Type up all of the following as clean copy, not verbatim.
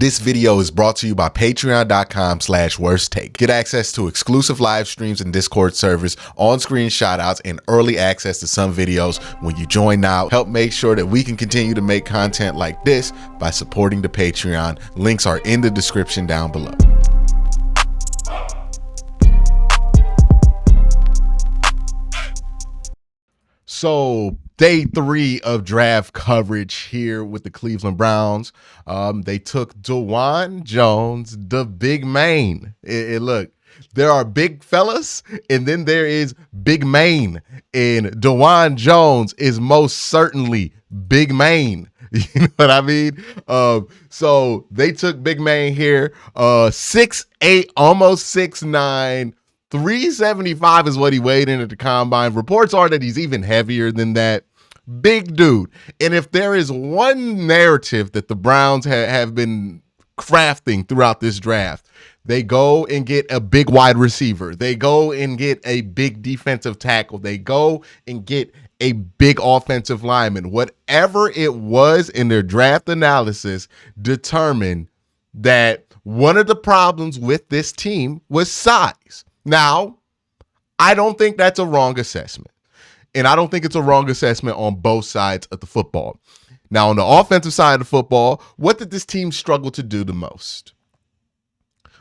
This video is brought to you by patreon.com/worsttake. Get access to exclusive live streams and Discord servers, on-screen shoutouts, and early access to some videos when you join now. Help make sure that we can continue to make content like this by supporting the Patreon. Links are in the description down below. So day 3 of draft coverage here with the Cleveland Browns. They took DeJuan Jones, the big man. Look, there are big fellas, and then there is big man. And DeJuan Jones is most certainly big man. You know what I mean? So they took big man here, 6'8", almost 6'9". 375 is what he weighed in at the combine. Reports are that he's even heavier than that. Big dude. And if there is one narrative that the Browns have been crafting throughout this draft, they go and get a big wide receiver. They go and get a big defensive tackle. They go and get a big offensive lineman. Whatever it was in their draft analysis determined that one of the problems with this team was size. Now, I don't think that's a wrong assessment. And I don't think it's a wrong assessment on both sides of the football. Now, on the offensive side of the football, what did this team struggle to do the most?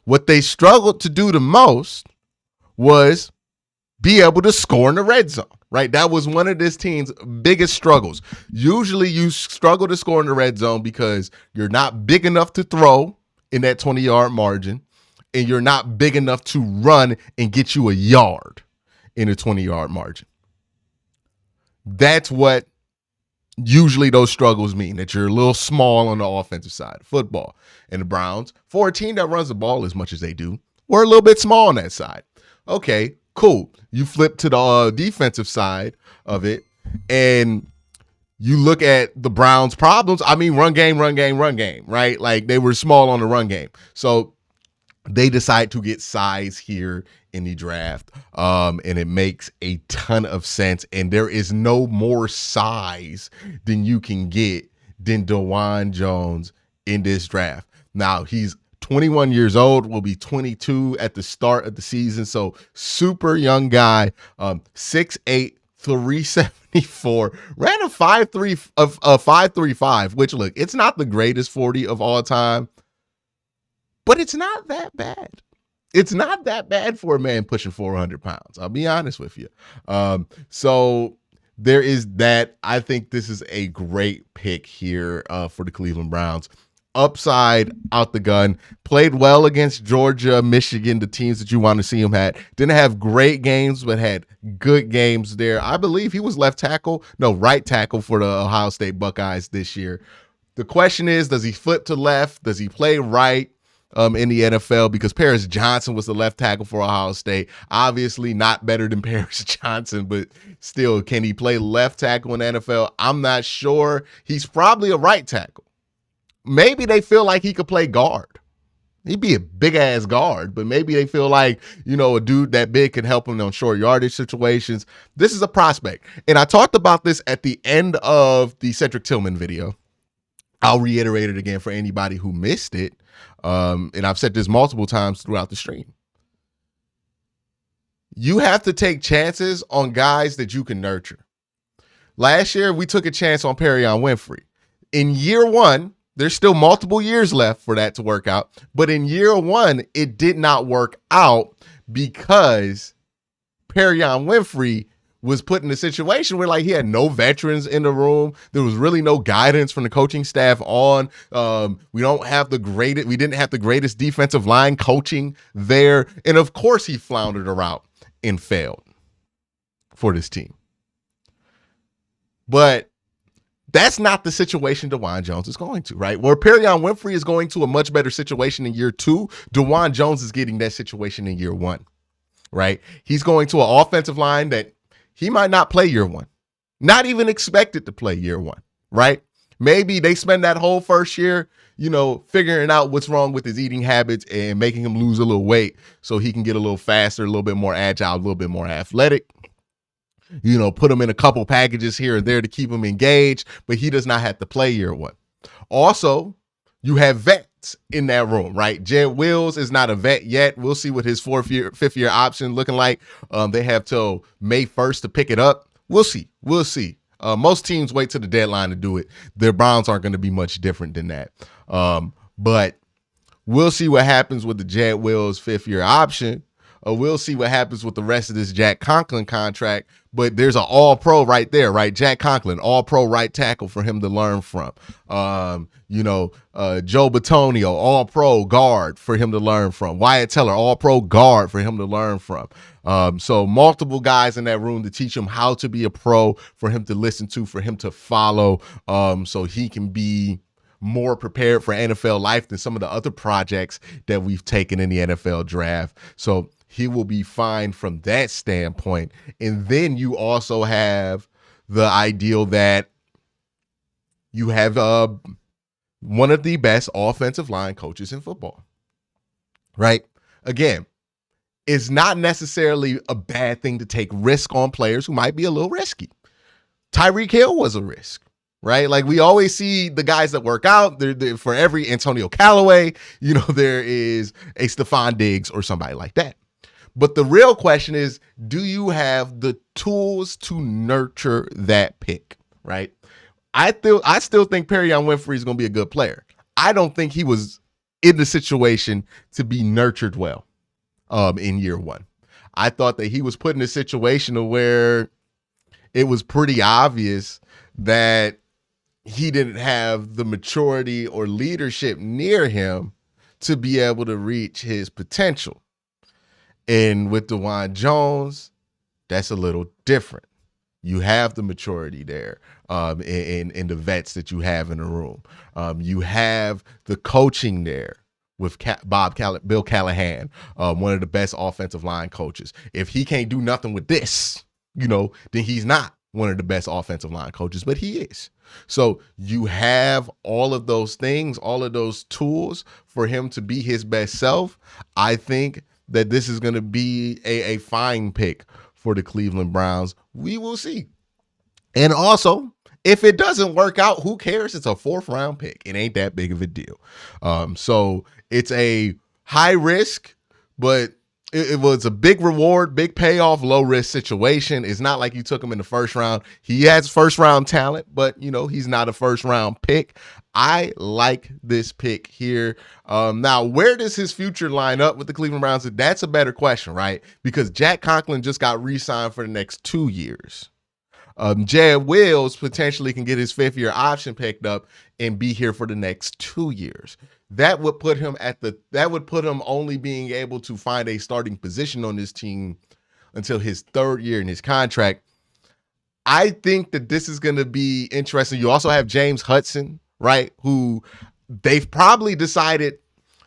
What they struggled to do the most was be able to score in the red zone, right? That was one of this team's biggest struggles. Usually you struggle to score in the red zone because you're not big enough to throw in that 20-yard margin, and you're not big enough to run and get you a yard in a 20-yard margin. That's what usually those struggles mean, that you're a little small on the offensive side of football. And the Browns, for a team that runs the ball as much as they do, were a little bit small on that side. Okay, cool. You flip to the defensive side of it, and you look at the Browns' problems. I mean, run game, right? Like, they were small on the run game. So they decide to get size here in the draft, and it makes a ton of sense. And there is no more size than you can get than DeJuan Jones in this draft. Now, he's 21 years old, will be 22 at the start of the season, so super young guy, 6'8", 374, ran a 5.35, which, look, it's not the greatest 40 of all time, but it's not that bad. It's not that bad for a man pushing 400 pounds. I'll be honest with you. So there is that. I think this is a great pick here for the Cleveland Browns. Upside out the gun. Played well against Georgia, Michigan, the teams that you want to see him at. Didn't have great games, but had good games there. I believe he was right tackle for the Ohio State Buckeyes this year. The question is, does he flip to left? Does he play right? In the NFL, because Paris Johnson was the left tackle for Ohio State. Obviously not better than Paris Johnson, but still, can he play left tackle in the NFL? I'm not sure. He's probably a right tackle. Maybe they feel like he could play guard. He'd be a big-ass guard, but maybe they feel like, a dude that big could help him on short yardage situations. This is a prospect. And I talked about this at the end of the Cedric Tillman video. I'll reiterate it again for anybody who missed it. And I've said this multiple times throughout the stream. You have to take chances on guys that you can nurture. Last year, we took a chance on Perion Winfrey. In year 1, there's still multiple years left for that to work out. But in year 1, it did not work out because Perion Winfrey was put in a situation where, like, he had no veterans in the room. There was really no guidance from the coaching staff on. We didn't have the greatest defensive line coaching there. And of course he floundered around and failed for this team. But that's not the situation DeJuan Jones is going to, right? Where Perion Winfrey is going to a much better situation in year 2, DeJuan Jones is getting that situation in year 1, right? He's going to an offensive line that he might not play year 1, not even expected to play year 1, right? Maybe they spend that whole first year, figuring out what's wrong with his eating habits and making him lose a little weight so he can get a little faster, a little bit more agile, a little bit more athletic. Put him in a couple packages here and there to keep him engaged, but he does not have to play year 1. Also, you have vets vets in that room, right? Jed Wills is not a vet yet. We'll see what his fifth year option looking like. They have till May 1st to pick it up. We'll see. Most teams wait till the deadline to do it. Their Browns aren't going to be much different than that. But we'll see what happens with the Jed Wills fifth year option. We'll see what happens with the rest of this Jack Conklin contract. But there's an all-pro right there, right? Jack Conklin, all-pro right tackle for him to learn from. Joe Bitonio, all-pro guard for him to learn from. Wyatt Teller, all-pro guard for him to learn from. So multiple guys in that room to teach him how to be a pro, for him to listen to, for him to follow, so he can be more prepared for NFL life than some of the other projects that we've taken in the NFL draft. So he will be fine from that standpoint. And then you also have the ideal that you have one of the best offensive line coaches in football, right? Again, it's not necessarily a bad thing to take risk on players who might be a little risky. Tyreek Hill was a risk, right? Like, we always see the guys that work out. They're for every Antonio Callaway, there is a Stephon Diggs or somebody like that. But the real question is, do you have the tools to nurture that pick, right? I still think Perion Winfrey is going to be a good player. I don't think he was in the situation to be nurtured well in year one. I thought that he was put in a situation where it was pretty obvious that he didn't have the maturity or leadership near him to be able to reach his potential. And with DeJuan Jones, that's a little different. You have the maturity there in the vets that you have in the room. You have the coaching there with Bill Callahan, one of the best offensive line coaches. If he can't do nothing with this, then he's not one of the best offensive line coaches, but he is. So you have all of those things, all of those tools for him to be his best self. I think that this is going to be a fine pick for the Cleveland Browns. We will see. And also, if it doesn't work out, who cares? It's a 4th round pick. It ain't that big of a deal. So it's a high risk, but it was a big reward, big payoff, low risk situation. It's not like you took him in the first round. He has first round talent, but he's not a first round pick. I like this pick here. Now, where does his future line up with the Cleveland Browns? That's a better question, right? Because Jack Conklin just got re-signed for the next 2 years. Jed Wills potentially can get his 5th year option picked up and be here for the next 2 years. That would put him only being able to find a starting position on this team until his 3rd year in his contract. I think that this is going to be interesting. You also have James Hudson, right, who they've probably decided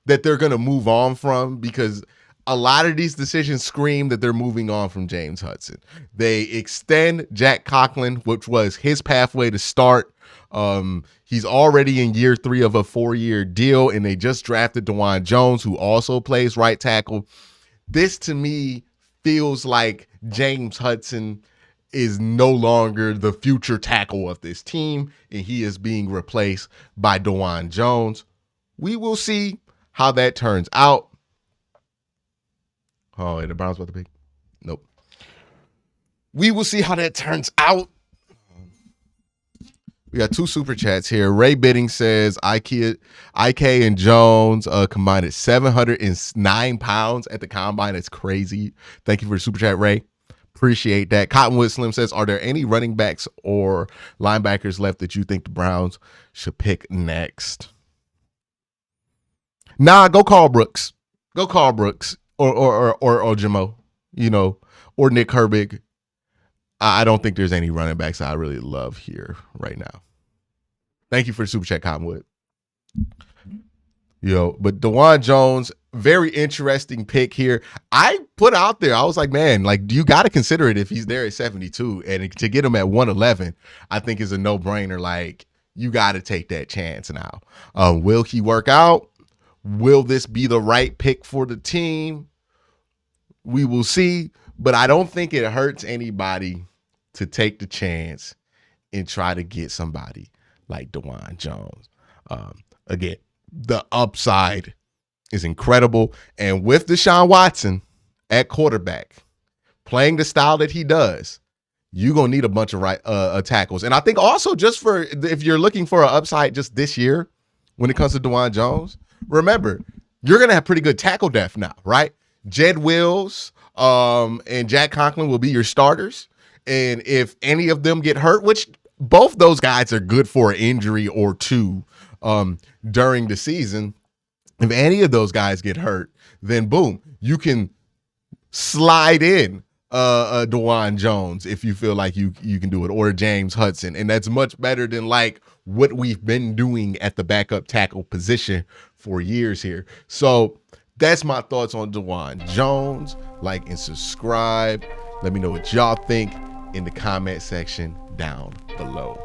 that they're going to move on from, because a lot of these decisions scream that they're moving on from James Hudson. They extend Jack Conklin, which was his pathway to start. He's already in year 3 of a 4-year deal, and they just drafted DeJuan Jones, who also plays right tackle. This, to me, feels like James Hudson is no longer the future tackle of this team, and he is being replaced by DeJuan Jones. We will see how that turns out. Oh, and the Browns about to pick? Nope. We will see how that turns out. We got 2 super chats here. Ray Bidding says IK and Jones combined at 709 pounds at the combine. It's crazy. Thank you for the super chat, Ray. Appreciate that. Cottonwood Slim says, are there any running backs or linebackers left that you think the Browns should pick next? Nah, go Carl Brooks. Go Carl Brooks or Jamo, or Nick Herbig. I don't think there's any running backs I really love here right now. Thank you for the super chat, Cottonwood. But DeJuan Jones, very interesting pick here. I put out there, I was like, man, you got to consider it if he's there at 72, and to get him at 111, I think is a no-brainer. You got to take that chance now. Will he work out? Will this be the right pick for the team? We will see, but I don't think it hurts anybody to take the chance and try to get somebody like DeJuan Jones. Again, the upside is incredible. And with Deshaun Watson at quarterback, playing the style that he does, you're going to need a bunch of tackles. And I think also just for, if you're looking for an upside just this year, when it comes to DeJuan Jones, remember, you're going to have pretty good tackle depth now, right? Jed Wills and Jack Conklin will be your starters. And if any of them get hurt, which both those guys are good for an injury or two during the season, if any of those guys get hurt, then boom, you can slide in DeJuan Jones if you feel like you can do it, or James Hudson. And that's much better than like what we've been doing at the backup tackle position for years here. So that's my thoughts on DeJuan Jones. Like and subscribe. Let me know what y'all think in the comment section down below.